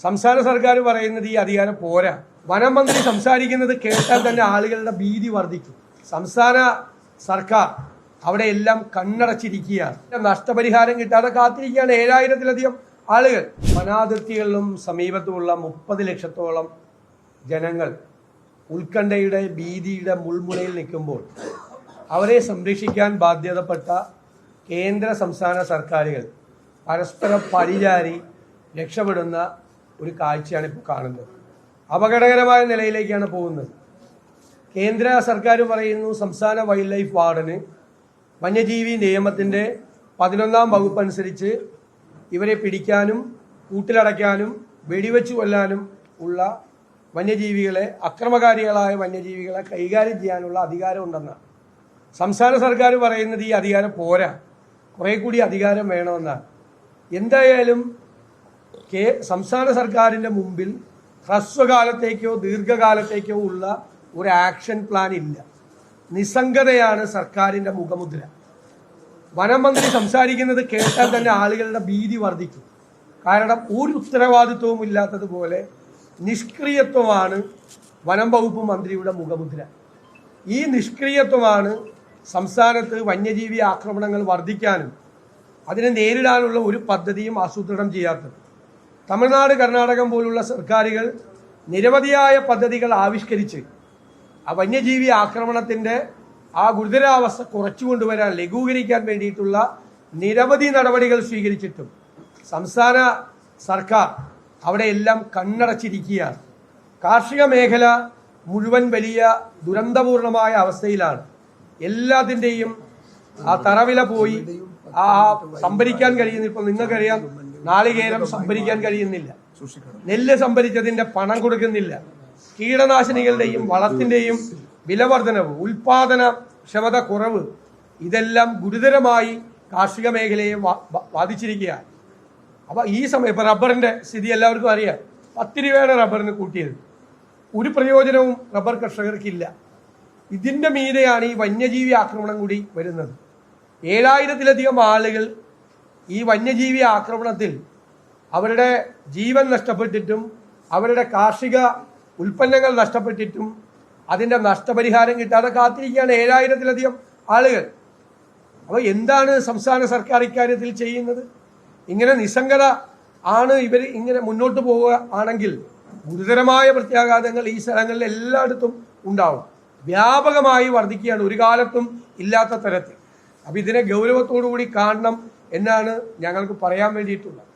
സംസ്ഥാന സർക്കാർ പറയുന്നത് ഈ അധികാരം പോരാ. വനം മന്ത്രി സംസാരിക്കുന്നത് കേട്ടാൽ തന്നെ ആളുകളുടെ ഭീതി വർദ്ധിക്കും. സംസ്ഥാന സർക്കാർ അവിടെ എല്ലാം കണ്ണടച്ചിരിക്കുകയാണ്. നഷ്ടപരിഹാരം കിട്ടാതെ കാത്തിരിക്കുകയാണ് 7000-ലധികം ആളുകൾ. വനാതിർത്തികളിലും സമീപത്തുമുള്ള 30 ലക്ഷത്തോളം ജനങ്ങൾ ഉത്കണ്ഠയുടെ ഭീതിയുടെ മുൾമുനയിൽ നിൽക്കുമ്പോൾ അവരെ സംരക്ഷിക്കാൻ ബാധ്യതപ്പെട്ട കേന്ദ്ര സംസ്ഥാന സർക്കാരുകൾ പരസ്പരം പരിചാരി രക്ഷപ്പെടുന്ന ഒരു കാഴ്ചയാണ് ഇപ്പോൾ കാണുന്നത്. അപകടകരമായ നിലയിലേക്കാണ് പോകുന്നത്. കേന്ദ്ര സർക്കാർ പറയുന്നു സംസ്ഥാന വൈൽഡ് ലൈഫ് വാർഡന് വന്യജീവി നിയമത്തിൻ്റെ 11-ാം വകുപ്പ് അനുസരിച്ച് ഇവരെ പിടിക്കാനും കൂട്ടിലടയ്ക്കാനും വെടിവെച്ച് കൊല്ലാനും ഉള്ള വന്യജീവികളെ, അക്രമകാരികളായ വന്യജീവികളെ കൈകാര്യം ചെയ്യാനുള്ള അധികാരമുണ്ടെന്നാണ്. സംസ്ഥാന സർക്കാർ പറയുന്നത് ഈ അധികാരം പോരാ, കുറേ കൂടി അധികാരം വേണമെന്നാണ്. എന്തായാലും സംസ്ഥാന സർക്കാരിൻ്റെ മുമ്പിൽ ഹ്രസ്വകാലത്തേക്കോ ദീർഘകാലത്തേക്കോ ഉള്ള ഒരു ആക്ഷൻ പ്ലാൻ ഇല്ല. നിസ്സംഗതയാണ് സർക്കാരിൻ്റെ മുഖമുദ്ര. വനം മന്ത്രി സംസാരിക്കുന്നത് കേട്ടാൽ തന്നെ ആളുകളുടെ ഭീതി വർദ്ധിക്കും. കാരണം ഒരു ഉത്തരവാദിത്വവും ഇല്ലാത്തതുപോലെ നിഷ്ക്രിയത്വമാണ് വനം വകുപ്പ് മന്ത്രിയുടെ മുഖമുദ്ര. ഈ നിഷ്ക്രിയത്വമാണ് സംസ്ഥാനത്ത് വന്യജീവി ആക്രമണങ്ങൾ വർദ്ധിക്കാനും അതിനെ നേരിടാനുള്ള ഒരു പദ്ധതിയും ആസൂത്രണം ചെയ്യാത്തത്. തമിഴ്നാട്, കർണാടകം പോലുള്ള സർക്കാരുകൾ നിരവധിയായ പദ്ധതികൾ ആവിഷ്കരിച്ച് ആ വന്യജീവി ആക്രമണത്തിൻ്റെ ആ ഗുരുതരാവസ്ഥ കുറച്ചു കൊണ്ടുവരാൻ, ലഘൂകരിക്കാൻ വേണ്ടിയിട്ടുള്ള നിരവധി നടപടികൾ സ്വീകരിച്ചിട്ടും സംസ്ഥാന സർക്കാർ അവിടെ എല്ലാം കണ്ണടച്ചിരിക്കുകയാണ്. കാർഷിക മേഖല മുഴുവൻ വലിയ ദുരന്തപൂർണമായ അവസ്ഥയിലാണ്. എല്ലാത്തിൻ്റെയും ആ തറവില പോയി, ആ സംഭരിക്കാൻ കഴിയുന്ന, ഇപ്പം നിങ്ങൾക്കറിയാം, നാളികേരം സംഭരിക്കാൻ കഴിയുന്നില്ല, നെല്ല് സംഭരിച്ചതിന്റെ പണം കൊടുക്കുന്നില്ല, കീടനാശിനികളുടെയും വളത്തിന്റെയും വിലവർധനവ്, ഉൽപാദന ക്ഷമത കുറവ്, ഇതെല്ലാം ഗുരുതരമായി കാർഷിക മേഖലയെ ബാധിച്ചിരിക്കുകയാണ്. അപ്പൊ ഈ സമയം ഇപ്പൊ റബ്ബറിന്റെ സ്ഥിതി എല്ലാവർക്കും അറിയാം. 10 രൂപയാണ് റബ്ബറിന് കൂട്ടിയത്. ഒരു പ്രയോജനവും റബ്ബർ കർഷകർക്കില്ല. ഇതിന്റെ മീതെയാണ് ഈ വന്യജീവി ആക്രമണം കൂടി വരുന്നത്. 7000-ലധികം ആളുകൾ ഈ വന്യജീവി ആക്രമണത്തിൽ അവരുടെ ജീവൻ നഷ്ടപ്പെട്ടിട്ടും അവരുടെ കാർഷിക ഉൽപ്പന്നങ്ങൾ നഷ്ടപ്പെട്ടിട്ടും അതിൻ്റെ നഷ്ടപരിഹാരം കിട്ടാതെ കാത്തിരിക്കുകയാണ് 7000-ലധികം ആളുകൾ. അപ്പോൾ എന്താണ് സംസ്ഥാന സർക്കാർ ഇക്കാര്യത്തിൽ ചെയ്യുന്നത്? ഇങ്ങനെ നിസ്സംഗത ആണ് ഇവർ ഇങ്ങനെ മുന്നോട്ട് പോവുക ആണെങ്കിൽ ഗുരുതരമായ പ്രത്യാഘാതങ്ങൾ ഈ സ്ഥലങ്ങളിൽ എല്ലായിടത്തും ഉണ്ടാവും. വ്യാപകമായി വർദ്ധിക്കുകയാണ്, ഒരു കാലത്തും ഇല്ലാത്ത തരത്തിൽ. അപ്പം ഇതിനെ ഗൗരവത്തോടു കൂടി കാണണം എന്നാണ് ഞങ്ങൾക്ക് പറയാൻ വേണ്ടിയിട്ടുള്ളത്.